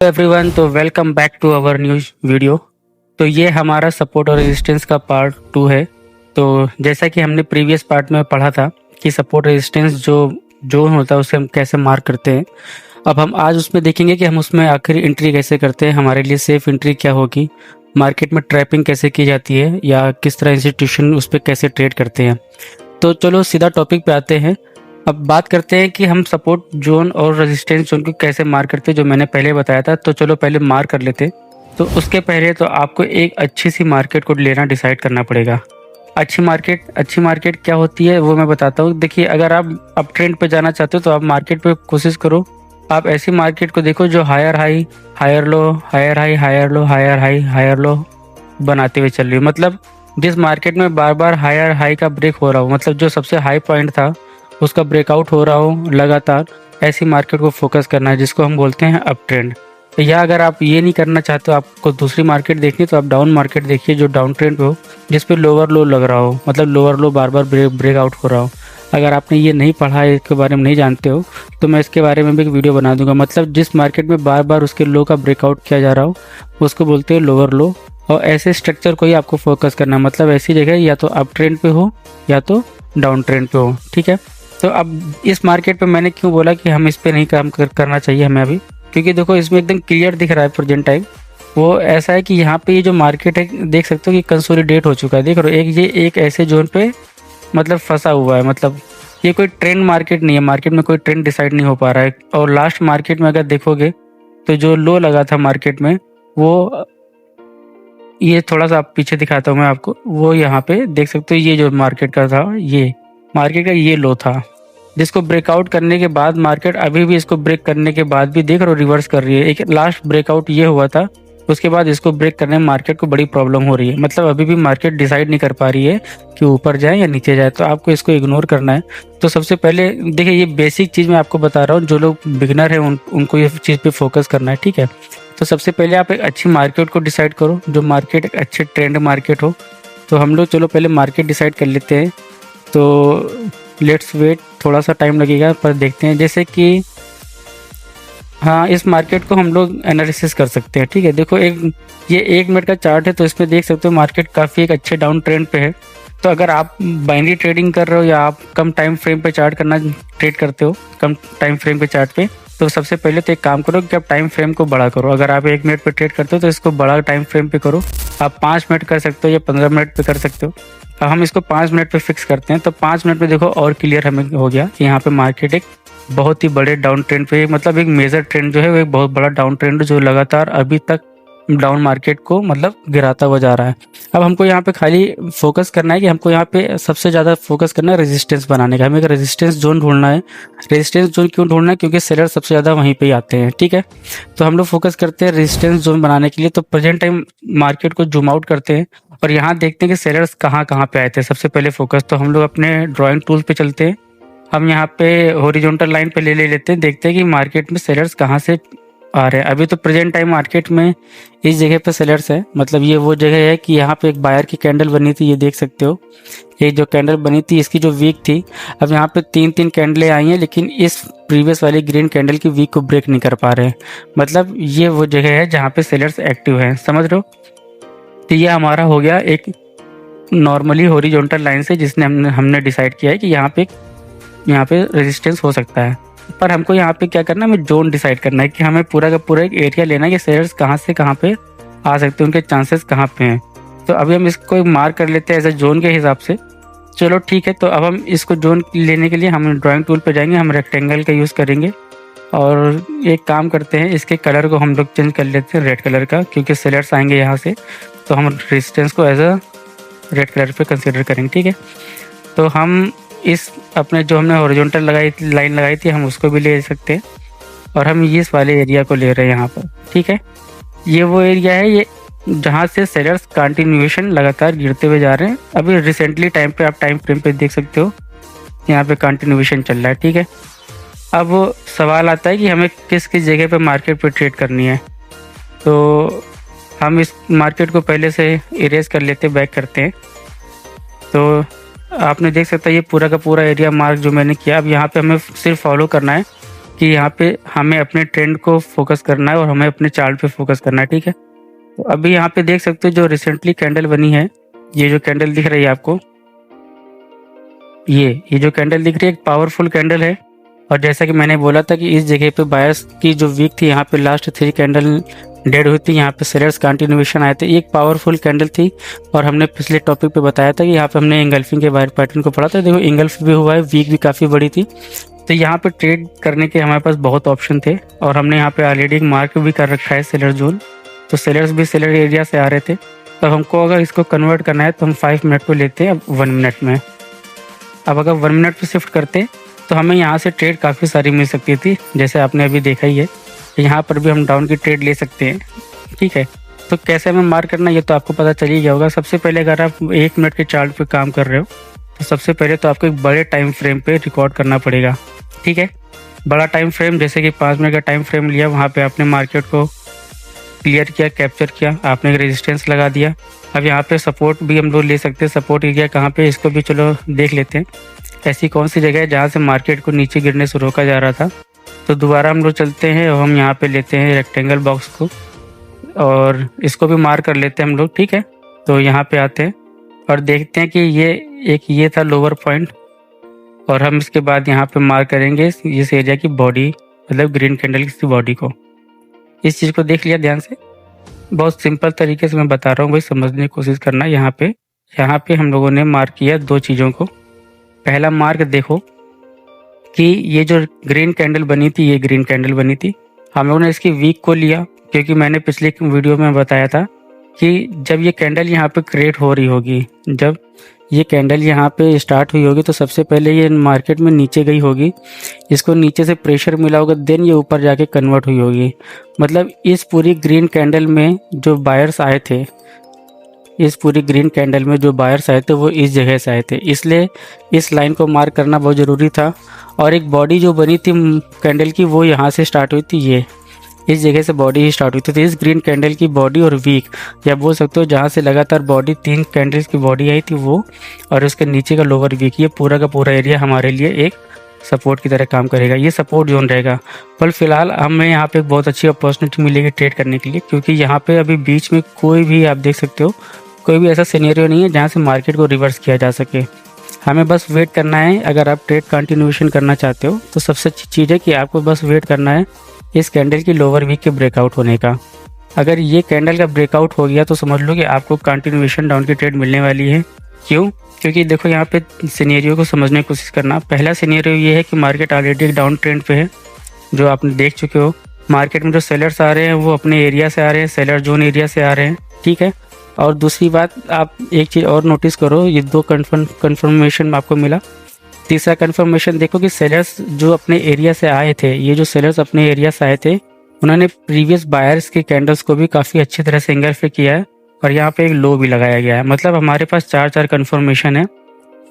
Everyone, तो welcome back to our news video. तो ये हमारा सपोर्ट और रेजिस्टेंस का पार्ट 2 है। तो जैसा कि हमने प्रीवियस पार्ट में पढ़ा था कि सपोर्ट रेजिस्टेंस जो जोन होता है उसे हम कैसे मार्क करते हैं, अब हम आज उसमें देखेंगे कि हम उसमें आखिर एंट्री कैसे करते हैं, हमारे लिए सेफ एंट्री क्या होगी, मार्केट में ट्रैपिंग कैसे की जाती है या किस तरह इंस्टीट्यूशन उस पर कैसे ट्रेड करते हैं। तो चलो सीधा टॉपिक पे आते हैं। अब बात करते हैं कि हम सपोर्ट जोन और रेजिस्टेंस जोन को कैसे मार करते हैं, जो मैंने पहले बताया था। तो चलो पहले मार कर लेते हैं। तो उसके पहले तो आपको एक अच्छी सी मार्केट को लेना डिसाइड करना पड़ेगा। अच्छी मार्केट क्या होती है वो मैं बताता हूँ। देखिए, अगर आप अप ट्रेंड पे जाना चाहते हो तो आप मार्केट पे कोशिश करो, आप ऐसी मार्केट को देखो जो higher high higher low higher high higher low higher high higher low बनाते हुए चल रही हो। मतलब जिस मार्केट में बार बार हायर हाई का ब्रेक हो रहा हो, मतलब जो सबसे हाई पॉइंट था उसका ब्रेकआउट हो रहा हो लगातार, ऐसी मार्केट को फोकस करना है, जिसको हम बोलते हैं अप ट्रेंड। या अगर आप ये नहीं करना चाहते हो, आपको दूसरी मार्केट देखनी, तो आप डाउन मार्केट देखिए जो डाउन ट्रेंड पे हो, जिस पे लोअर लो लग रहा हो, मतलब लोअर लो बार बार ब्रेकआउट हो रहा हो। अगर आपने ये नहीं पढ़ा है, इसके बारे में नहीं जानते हो, तो मैं इसके बारे में भी एक वीडियो बना दूंगा। मतलब जिस मार्केट में बार बार उसके लो का ब्रेकआउट किया जा रहा हो उसको बोलते हैं लोअर लो। और ऐसे स्ट्रक्चर को ही आपको फोकस करना है, मतलब ऐसी जगह या तो अप ट्रेंड पे हो या तो डाउन ट्रेंड पे हो, ठीक है। तो अब इस मार्केट पे मैंने क्यों बोला कि हम इस पे नहीं काम करना चाहिए हमें अभी, क्योंकि देखो इसमें एकदम क्लियर दिख रहा है प्रेजेंट टाइम। वो ऐसा है कि यहाँ पे ये जो मार्केट है देख सकते हो कि कंसोलिडेट हो चुका है। देख रहे हो, एक ऐसे जोन पे मतलब फंसा हुआ है। मतलब ये कोई ट्रेंड मार्केट नहीं है, मार्केट में कोई ट्रेंड डिसाइड नहीं हो पा रहा है। और लास्ट मार्केट में अगर देखोगे तो जो लो लगा था मार्केट में, वो ये थोड़ा सा आप पीछे दिखाता हूँ मैं आपको, वो यहाँ पे देख सकते हो, ये जो मार्केट का था, ये मार्केट का ये लो था, जिसको ब्रेकआउट करने के बाद मार्केट अभी भी इसको ब्रेक करने के बाद भी देख रहे हो रिवर्स कर रही है। एक लास्ट ब्रेकआउट ये हुआ था, उसके बाद इसको ब्रेक करने में मार्केट को बड़ी प्रॉब्लम हो रही है। मतलब अभी भी मार्केट डिसाइड नहीं कर पा रही है कि ऊपर जाए या नीचे जाए, तो आपको इसको इग्नोर करना है। तो सबसे पहले देखिए, ये बेसिक चीज़ मैं आपको बता रहा हूँ, जो लोग बिगिनर है उनको ये चीज़ पे फोकस करना है, ठीक है। तो सबसे पहले आप एक अच्छी मार्केट को डिसाइड करो, जो मार्केट एक अच्छे ट्रेंड मार्केट हो। तो हम लोग चलो पहले मार्केट डिसाइड कर लेते हैं। तो लेट्स वेट, थोड़ा सा टाइम लगेगा पर देखते हैं। जैसे कि हाँ, इस मार्केट को हम लोग एनालिसिस कर सकते हैं, ठीक है। देखो, ये 1 मिनट का चार्ट है, तो इसमें देख सकते हो मार्केट काफ़ी एक अच्छे डाउन ट्रेंड पे है। तो अगर आप बाइनरी ट्रेडिंग कर रहे हो या आप कम टाइम फ्रेम पे ट्रेड करते हो, कम टाइम फ्रेम पे चार्ट पे, तो सबसे पहले तो एक काम करो कि आप टाइम फ्रेम को बड़ा करो। अगर आप 1 मिनट पे ट्रेड करते हो तो इसको बड़ा टाइम फ्रेम पे करो। आप 5 मिनट कर सकते हो या 15 मिनट पे कर सकते हो। अब हम इसको 5 मिनट पे फिक्स करते हैं। तो 5 मिनट में देखो और क्लियर हमें हो गया कि यहाँ पे मार्केट एक बहुत ही बड़े डाउन ट्रेंड पे, मतलब एक मेजर ट्रेंड जो है वो एक बहुत बड़ा डाउन ट्रेंड जो लगातार अभी तक डाउन मार्केट को मतलब गिराता हुआ जा रहा है। अब हमको यहाँ पे खाली फोकस करना है कि हमको यहाँ पे सबसे ज़्यादा फोकस करना है रेजिस्टेंस बनाने का। हमें एक रेजिस्टेंस जोन ढूंढना है। रेजिस्टेंस जोन क्यों ढूंढना है? क्योंकि सेलर सबसे ज़्यादा वहीं पे ही आते हैं, ठीक है। तो हम लोग फोकस करते हैं रेजिस्टेंस जोन बनाने के लिए। तो प्रेजेंट टाइम मार्केट को जूम आउट करते हैं और यहाँ देखते हैं कि सेलर्स कहाँ कहाँ पे आए थे। सबसे पहले फोकस तो हम लोग अपने ड्राइंग टूल पे चलते हैं। हम यहाँ पे हॉरिजॉन्टल लाइन पे ले लेते हैं, देखते हैं कि मार्केट में सेलर्स कहाँ से आ रहे हैं। अभी तो प्रेजेंट टाइम मार्केट में इस जगह पे सेलर्स है। मतलब ये वो जगह है कि यहाँ पे एक बायर की कैंडल बनी थी, ये देख सकते हो। ये जो कैंडल बनी थी इसकी जो वीक थी, अब यहाँ पे 3-3 कैंडलें आई हैं, लेकिन इस प्रीवियस वाली ग्रीन कैंडल की वीक को ब्रेक नहीं कर पा रहे हैं। मतलब ये वो जगह है जहाँ पे सेलर्स एक्टिव हैं, समझ रहे हो। तो ये हमारा हो गया एक नॉर्मली हॉरिजॉन्टल लाइन से, जिसने हमने डिसाइड किया है कि यहाँ पे रेजिस्टेंस हो सकता है। पर हमको यहाँ पे क्या करना है, हमें जोन डिसाइड करना है कि हमें पूरा का पूरा एक एरिया लेना है कि सेलर्स कहाँ से कहाँ पे आ सकते हैं, उनके चांसेस कहाँ पे हैं। तो अभी हम इसको मार्क कर लेते हैं एज ए जोन के हिसाब से। चलो ठीक है, तो अब हम इसको जोन लेने के लिए हम ड्राइंग टूल पे जाएंगे, हम रेक्टेंगल का यूज़ करेंगे। और एक काम करते हैं, इसके कलर को हम लोग चेंज कर लेते हैं रेड कलर का, क्योंकि सेलर्स आएंगे यहाँ से, तो हम रेजिस्टेंस को एज अ रेड कलर पे कंसिडर करेंगे, ठीक है। तो हम इस अपने जो हमने हॉरिजॉन्टल लाइन लगाई थी, हम उसको भी ले सकते हैं। और हम इस वाले एरिया को ले रहे हैं यहाँ पर, ठीक है। ये वो एरिया है ये जहाँ से सेलर्स कंटिन्यूएशन लगातार गिरते हुए जा रहे हैं। अभी रिसेंटली टाइम पे आप टाइम फ्रेम पे देख सकते हो, यहाँ पे कंटिन्यूएशन चल रहा है, ठीक है। अब वो सवाल आता है कि हमें किस किस जगह पे मार्केट पे ट्रेड करनी है। तो हम इस मार्केट को पहले से इरेज कर लेते, बैक करते हैं। तो आपने देख सकता है ये पूरा का पूरा एरिया मार्क जो मैंने किया। अब यहाँ पे हमें सिर्फ फॉलो करना है कि यहाँ पे हमें अपने ट्रेंड को फोकस करना है और हमें अपने चार्ट पे फोकस करना है, ठीक है। तो अभी यहाँ पे देख सकते हो जो रिसेंटली कैंडल बनी है, ये जो कैंडल दिख रही है आपको, ये जो कैंडल दिख रही है एक पावरफुल कैंडल है। और जैसा कि मैंने बोला था कि इस जगह पे बायर्स की जो वीक थी, यहाँ पे लास्ट 3 कैंडल डेड हुई थी, यहाँ पे सेलर्स कंटिन्यूएशन आए थे, एक पावरफुल कैंडल थी। और हमने पिछले टॉपिक पे बताया था कि यहाँ पे हमने इंगल्फिंग के बाहर पैटर्न को पढ़ा था, देखो इंगल्फ भी हुआ है, वीक भी काफ़ी बड़ी थी। तो यहाँ पे ट्रेड करने के हमारे पास बहुत ऑप्शन थे और हमने यहाँ पे ऑलरेडी एक मार्क भी कर रखा है सेलर जोन। तो सेलर्स भी सेलर एरिया से आ रहे थे। तो हमको अगर इसको कन्वर्ट करना है तो हम 5 मिनट को लेते हैं, अब 1 मिनट में। अब अगर 1 मिनट पे शिफ्ट करते तो हमें यहाँ से ट्रेड काफ़ी सारी मिल सकती थी, जैसे आपने अभी देखा ही है। यहाँ पर भी हम डाउन की ट्रेड ले सकते हैं, ठीक है। तो कैसे हमें मार्क करना ये तो आपको पता चल ही गया होगा। सबसे पहले अगर आप 1 मिनट के चार्ट पे काम कर रहे हो तो सबसे पहले तो आपको एक बड़े टाइम फ्रेम पे रिकॉर्ड करना पड़ेगा, ठीक है। बड़ा टाइम फ्रेम जैसे कि 5 मिनट का टाइम फ्रेम लिया, वहाँ पे आपने मार्केट को क्लियर किया, कैप्चर किया, आपने रेजिस्टेंस लगा दिया। अब यहाँ पे सपोर्ट भी हम लोग ले सकते हैं। सपोर्ट एरिया कहाँ पे, इसको भी चलो देख लेते हैं। ऐसी कौन सी जगह है जहाँ से मार्केट को नीचे गिरने से रोका जा रहा था। तो दोबारा हम लोग चलते हैं और हम यहाँ पे लेते हैं रेक्टेंगल बॉक्स को और इसको भी मार्क कर लेते हैं हम लोग, ठीक है। तो यहाँ पे आते हैं और देखते हैं कि ये था लोअर पॉइंट और हम इसके बाद यहाँ पे मार्क करेंगे इस एरिया की बॉडी, मतलब ग्रीन कैंडल की बॉडी को। इस चीज़ को देख लिया ध्यान से, बहुत सिंपल तरीके से मैं बता रहा हूँ भाई, समझने की कोशिश करना। यहाँ पे हम लोगों ने मार्क किया 2 चीज़ों को। पहला मार्क देखो कि ये जो ग्रीन कैंडल बनी थी, ये ग्रीन कैंडल बनी थी। हम लोगों ने इसकी वीक को लिया क्योंकि मैंने पिछले वीडियो में बताया था कि जब ये कैंडल यहाँ पे क्रिएट हो रही होगी, जब ये कैंडल यहाँ पे स्टार्ट हुई होगी तो सबसे पहले ये मार्केट में नीचे गई होगी, इसको नीचे से प्रेशर मिला होगा, देन ये ऊपर जाके कन्वर्ट हुई होगी। मतलब इस पूरी ग्रीन कैंडल में जो बायर्स आए थे, इस पूरी ग्रीन कैंडल में जो बायर्स आए थे वो इस जगह से आए थे, इसलिए इस लाइन को मार्क करना बहुत ज़रूरी था। और एक बॉडी जो बनी थी कैंडल की, वो यहाँ से स्टार्ट हुई थी, ये इस जगह से बॉडी ही स्टार्ट हुई थी। तो इस ग्रीन कैंडल की बॉडी और वीक, या बोल सकते हो जहाँ से लगातार बॉडी 3 कैंडल्स की बॉडी आई थी वो, और उसके नीचे का लोअर वीक, ये पूरा का पूरा एरिया हमारे लिए एक सपोर्ट की तरह काम करेगा, ये सपोर्ट जोन रहेगा। पर फिलहाल हमें यहाँ पे एक बहुत अच्छी अपॉर्चुनिटी मिलेगी ट्रेड करने के लिए, क्योंकि यहाँ पे अभी बीच में कोई भी, आप देख सकते हो, कोई भी ऐसा सिनेरियो नहीं है जहाँ से मार्केट को रिवर्स किया जा सके। हमें बस वेट करना है। अगर आप ट्रेड कंटिन्यूएशन करना चाहते हो तो सबसे अच्छी चीज़ है कि आपको बस वेट करना है इस कैंडल की लोअर वीक के ब्रेकआउट होने का। अगर ये कैंडल का ब्रेकआउट हो गया तो समझ लो कि आपको कंटिन्यूएशन डाउन की ट्रेड मिलने वाली है। क्यों? क्योंकि देखो यहाँ पे सिनेरियो को समझने की कोशिश करना। पहला सिनेरियो ये है कि मार्केट ऑलरेडी एक डाउन ट्रेंड पे है, जो आपने देख चुके हो। मार्केट में जो सेलर्स आ रहे हैं वो अपने एरिया से आ रहे हैं, सेलर जोन एरिया से आ रहे हैं, ठीक है। और दूसरी बात, आप एक चीज़ और नोटिस करो, ये 2 कन्फर्मेशन आपको मिला। तीसरा कन्फर्मेशन देखो कि सेलर्स जो अपने एरिया से आए थे, ये जो सेलर्स अपने एरिया से आए थे, उन्होंने प्रीवियस बायर्स के कैंडल्स को भी काफ़ी अच्छी तरह से इंगल्फ किया है और यहाँ पे एक लो भी लगाया गया है। मतलब हमारे पास 4 कन्फर्मेशन है।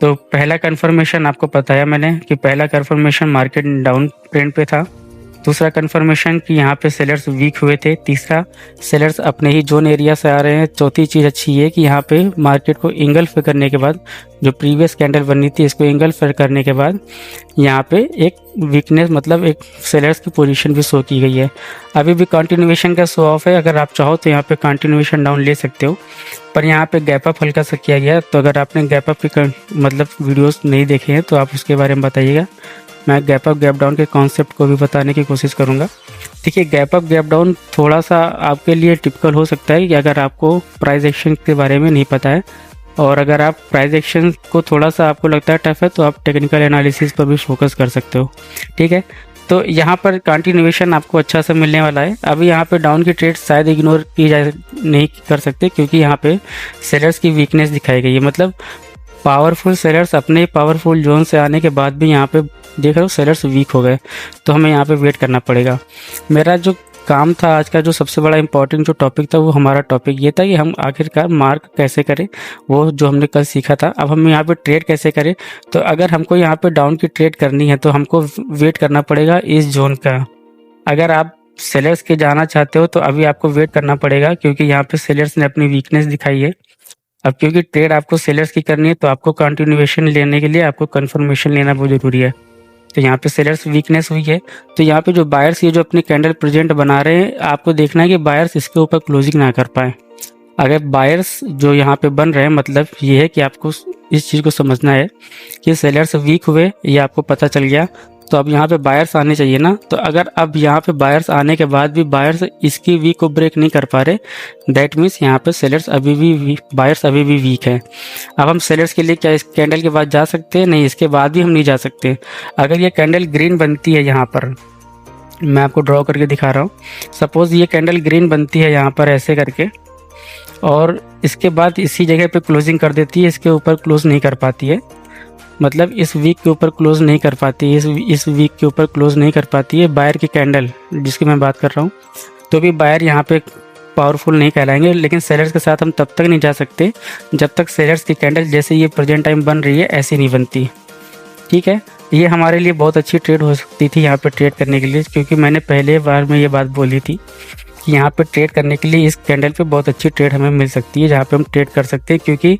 तो पहला कन्फर्मेशन आपको बताया मैंने कि पहला कन्फर्मेशन मार्केट डाउन ट्रेंड पे था। दूसरा कन्फर्मेशन कि यहाँ पे सेलर्स वीक हुए थे। तीसरा, सेलर्स अपने ही जोन एरिया से आ रहे हैं। चौथी चीज़ अच्छी है कि यहाँ पे मार्केट को इंगल्फ करने के बाद, जो प्रीवियस कैंडल बनी थी इसको इंगल्फ करने के बाद यहाँ पे एक वीकनेस, मतलब एक सेलर्स की पोजीशन भी शो की गई है। अभी भी कंटिन्यूएशन का शो ऑफ है। अगर आप चाहो तो यहाँ पे कंटिन्यूएशन डाउन ले सकते हो, पर यहाँ पे गैप अप हल्का सा किया गया है। तो अगर आपने गैप अप की मतलब वीडियोस नहीं देखे हैं तो आप उसके बारे में बताइएगा। मैं गैप अप गैप डाउन के कॉन्सेप्ट को भी बताने की कोशिश करूंगा। देखिए, गैप अप गैप डाउन थोड़ा सा आपके लिए टिपिकल हो सकता है कि अगर आपको प्राइस एक्शन के बारे में नहीं पता है, और अगर आप प्राइस एक्शन को थोड़ा सा आपको लगता है टफ है, तो आप टेक्निकल एनालिसिस पर भी फोकस कर सकते हो, ठीक है। तो यहाँ पर कंटिन्यूएशन आपको अच्छा सा मिलने वाला है। अभी यहाँ पे डाउन की ट्रेड शायद इग्नोर की जा नहीं कर सकते, क्योंकि यहाँ पे सेलर्स की वीकनेस दिखाई गई है। मतलब पावरफुल सेलर्स अपने पावरफुल जोन से आने के बाद भी यहाँ पे देख रहे हो सेलर्स वीक हो गए, तो हमें यहाँ पे वेट करना पड़ेगा। मेरा जो काम था आज का, जो सबसे बड़ा इंपॉर्टेंट जो टॉपिक था, वो हमारा टॉपिक ये था कि हम आखिरकार मार्क कैसे करें, वो जो हमने कल सीखा था। अब हम यहाँ पे ट्रेड कैसे करें। तो अगर हमको यहाँ पे डाउन की ट्रेड करनी है तो हमको वेट करना पड़ेगा इस जोन का। अगर आप सेलर्स के जाना चाहते हो तो अभी आपको वेट करना पड़ेगा, क्योंकि यहाँ पे सेलर्स ने अपनी वीकनेस दिखाई है। अब क्योंकि ट्रेड आपको सेलर्स की करनी है तो आपको कंटिन्यूएशन लेने के लिए आपको कंफर्मेशन लेना बहुत ज़रूरी है। तो यहाँ पे सेलर्स वीकनेस हुई है। तो यहाँ पे जो बायर्स ये जो अपनी कैंडल प्रेजेंट बना रहे हैं, आपको देखना है कि बायर्स इसके ऊपर क्लोजिंग ना कर पाए। अगर बायर्स जो यहाँ पे बन रहे हैं, मतलब ये है कि आपको इस चीज़ को समझना है कि सेलर्स वीक हुए, ये आपको पता चल गया, तो अब यहाँ पे बायर्स आने चाहिए ना। तो अगर अब यहाँ पे बायर्स आने के बाद भी बायर्स इसकी वीक को ब्रेक नहीं कर पा रहे, दैट मीन्स यहाँ पे सेलर्स अभी भी बायर्स अभी भी वीक है। अब हम सेलर्स के लिए क्या इस कैंडल के बाद जा सकते हैं? नहीं, इसके बाद भी हम नहीं जा सकते। अगर ये कैंडल ग्रीन बनती है, यहाँ पर मैं आपको ड्रॉ करके दिखा रहा हूँ, सपोज ये कैंडल ग्रीन बनती है यहाँ पर ऐसे करके, और इसके बाद इसी जगह पे क्लोजिंग कर देती है, इसके ऊपर क्लोज नहीं कर पाती है, मतलब इस वीक के ऊपर क्लोज नहीं कर पाती है, इस वीक के ऊपर क्लोज नहीं कर पाती है बायर की कैंडल जिसकी मैं बात कर रहा हूँ, तो भी बायर यहाँ पे पावरफुल नहीं कहलाएंगे। लेकिन सेलर्स के साथ हम तब तक नहीं जा सकते जब तक सेलर्स की कैंडल जैसे ये प्रेजेंट टाइम बन रही है ऐसी नहीं बनती। ठीक है, ये हमारे लिए बहुत अच्छी ट्रेड हो सकती थी यहाँ पे ट्रेड करने के लिए, क्योंकि मैंने पहले बार में ये बात बोली थी कि यहाँ पे ट्रेड करने के लिए इस कैंडल पे बहुत अच्छी ट्रेड हमें मिल सकती है, जहाँ पे हम ट्रेड कर सकते हैं, क्योंकि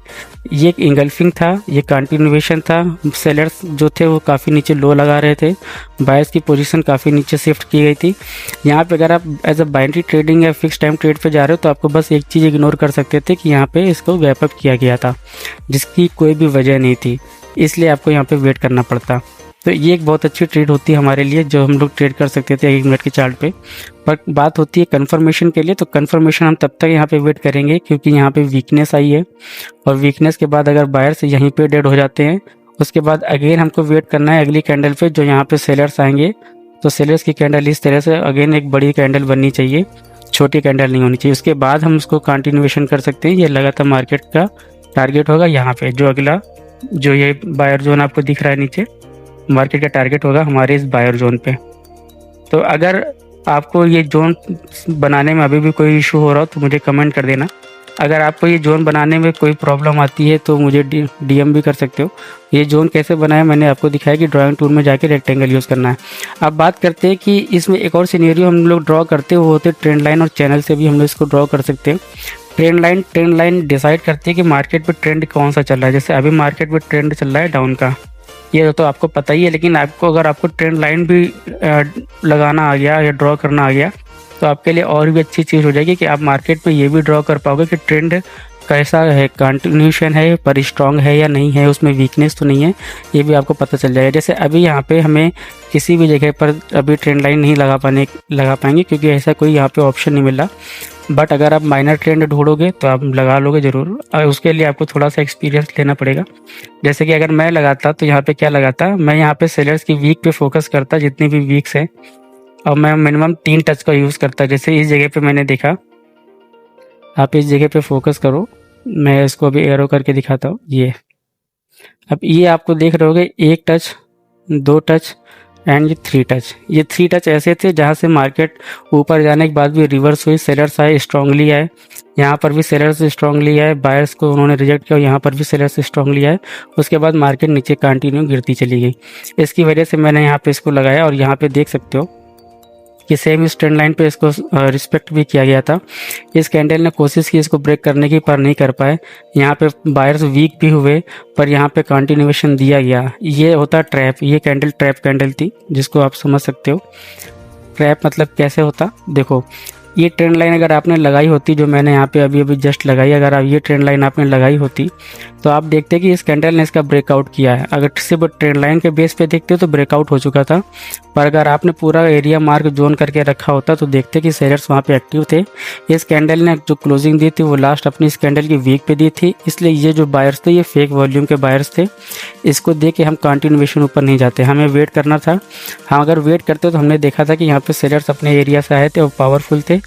ये एक इंगल्फिंग था, ये कंटिन्यूएशन था। सेलर्स जो थे वो काफ़ी नीचे लो लगा रहे थे, बायर्स की पोजीशन काफ़ी नीचे शिफ्ट की गई थी। यहाँ पे अगर आप एज अ बाइनरी ट्रेडिंग या फिक्स टाइम ट्रेड पे जा रहे हो तो आपको बस एक चीज़ इग्नोर कर सकते थे कि यहाँ पे इसको गैप अप किया गया था, जिसकी कोई भी वजह नहीं थी, इसलिए आपको यहाँ पे वेट करना पड़ता। तो ये एक बहुत अच्छी ट्रेड होती है हमारे लिए, जो हम लोग ट्रेड कर सकते थे 1 मिनट के चार्ट पे। पर बात होती है कंफर्मेशन के लिए, तो कंफर्मेशन हम तब तक यहाँ पे वेट करेंगे क्योंकि यहाँ पे वीकनेस आई है, और वीकनेस के बाद अगर बायर्स यहीं पे डेड हो जाते हैं, उसके बाद अगेन हमको वेट करना है अगली कैंडल पे जो यहाँ पे सेलर्स आएंगे। तो सेलर्स की कैंडल इस तरह से अगेन एक बड़ी कैंडल बननी चाहिए, छोटी कैंडल नहीं होनी चाहिए। उसके बाद हम उसको कंटिन्यूएशन कर सकते हैं। ये लगातार मार्केट का टारगेट होगा यहाँ पे, जो अगला जो ये बायर जोन आपको दिख रहा है नीचे, मार्केट का टारगेट होगा हमारे इस बायर जोन पे। तो अगर आपको ये जोन बनाने में अभी भी कोई इशू हो रहा हो तो मुझे कमेंट कर देना। अगर आपको ये जोन बनाने में कोई प्रॉब्लम आती है तो मुझे डीएम भी कर सकते हो। ये जोन कैसे बनाया मैंने आपको दिखाया कि ड्राइंग टूल में जाके रेक्टेंगल यूज़ करना है। अब बात करते हैं कि इसमें एक और सिनेरियो हम लोग ड्रॉ करते हैं, वो होते ट्रेंड लाइन और चैनल से भी हम लोग इसको ड्रॉ कर सकते हैं। ट्रेंड लाइन डिसाइड करती है कि मार्केट पे ट्रेंड कौन सा चल रहा है। जैसे अभी मार्केट पे ट्रेंड चल रहा है डाउन का, ये तो आपको पता ही है, लेकिन आपको अगर आपको ट्रेंड लाइन भी लगाना आ गया या ड्रॉ करना आ गया तो आपके लिए और भी अच्छी चीज़ हो जाएगी कि आप मार्केट में ये भी ड्रॉ कर पाओगे कि ट्रेंड कैसा है, कंटिन्यूशन है पर स्ट्रॉन्ग है या नहीं है, उसमें वीकनेस तो नहीं है, ये भी आपको पता चल जाएगा। जैसे अभी यहाँ पे हमें किसी भी जगह पर अभी ट्रेंड लाइन नहीं लगा पाएंगे क्योंकि ऐसा कोई यहाँ पे ऑप्शन नहीं मिला। बट अगर आप माइनर ट्रेंड ढूंढोगे तो आप लगा लोगे ज़रूर, और उसके लिए आपको थोड़ा सा एक्सपीरियंस लेना पड़ेगा। जैसे कि अगर मैं लगाता तो यहाँ पे क्या लगाता, मैं यहाँ पे सेलर्स की वीक पे फोकस करता, जितनी भी वीक्स हैं, और मैं मिनिमम 3 टच का यूज़ करता। जैसे इस जगह पे मैंने देखा, आप इस जगह पे फोकस करो, मैं इसको अभी एरो करके दिखाता हूँ। ये अब ये आपको देख रहे होगे 1 टच, 2 टच एंड ये 3 टच। ये 3 टच ऐसे थे जहाँ से मार्केट ऊपर जाने के बाद भी रिवर्स हुई, सेलर्स आए, स्ट्रांगली आए, यहाँ पर भी सेलर्स स्ट्रांगली आए, बायर्स को उन्होंने रिजेक्ट किया, यहाँ पर भी सेलर्स स्ट्रांगली आए। उसके बाद मार्केट नीचे कंटिन्यू गिरती चली गई। इसकी वजह से मैंने यहाँ पे इसको लगाया, और यहाँ पे देख सकते हो कि सेम इस ट्रेंड लाइन पे इसको रिस्पेक्ट भी किया गया था। इस कैंडल ने कोशिश की इसको ब्रेक करने की, पर नहीं कर पाए। यहाँ पे बायर्स वीक भी हुए, पर यहाँ पे कंटिन्यूएशन दिया गया। ये होता ट्रैप, ये कैंडल ट्रैप कैंडल थी, जिसको आप समझ सकते हो। ट्रैप मतलब कैसे होता, देखो ये ट्रेंड लाइन अगर आपने लगाई होती, जो मैंने यहाँ पे अभी जस्ट लगाई, अगर आप ये ट्रेंड लाइन आपने लगाई होती तो आप देखते कि इस कैंडल ने इसका ब्रेकआउट किया है। अगर सिर्फ ट्रेंड लाइन के बेस पे देखते तो ब्रेकआउट हो चुका था, पर अगर आपने पूरा एरिया मार्क जोन करके रखा होता तो देखते कि सेलर्स वहाँ पे एक्टिव थे। इस कैंडल ने जो क्लोजिंग दी थी वो लास्ट अपनी इस कैंडल की वीक पे दी थी, इसलिए ये जो बायर्स थे ये फेक वॉल्यूम के बायर्स थे। इसको देख के हम कंटिन्यूएशन ऊपर नहीं जाते, हमें वेट करना था। हम अगर वेट करते तो हमने देखा था कि यहाँ पे सेलर्स अपने एरिया से आए थे और पावरफुल थे,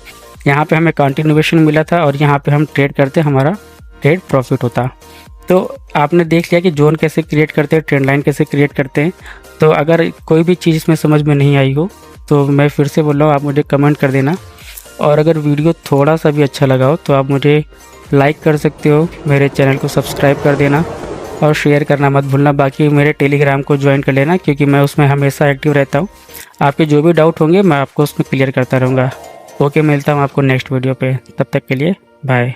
यहाँ पे हमें कंटिन्यूएशन मिला था, और यहाँ पे हम ट्रेड करते, हमारा ट्रेड प्रॉफिट होता। तो आपने देख लिया कि जोन कैसे क्रिएट करते हैं, ट्रेंड लाइन कैसे क्रिएट करते हैं। तो अगर कोई भी चीज़ इसमें समझ में नहीं आई हो तो मैं फिर से बोल रहा हूँ, आप मुझे कमेंट कर देना। और अगर वीडियो थोड़ा सा भी अच्छा लगा हो तो आप मुझे लाइक कर सकते हो, मेरे चैनल को सब्सक्राइब कर देना और शेयर करना मत भूलना। बाकी मेरे टेलीग्राम को ज्वाइन कर लेना, क्योंकि मैं उसमें हमेशा एक्टिव रहता हूँ। आपके जो भी डाउट होंगे मैं आपको उसमें क्लियर करता रहूँगा। ओके, मिलता हूँ आपको नेक्स्ट वीडियो पे, तब तक के लिए बाय।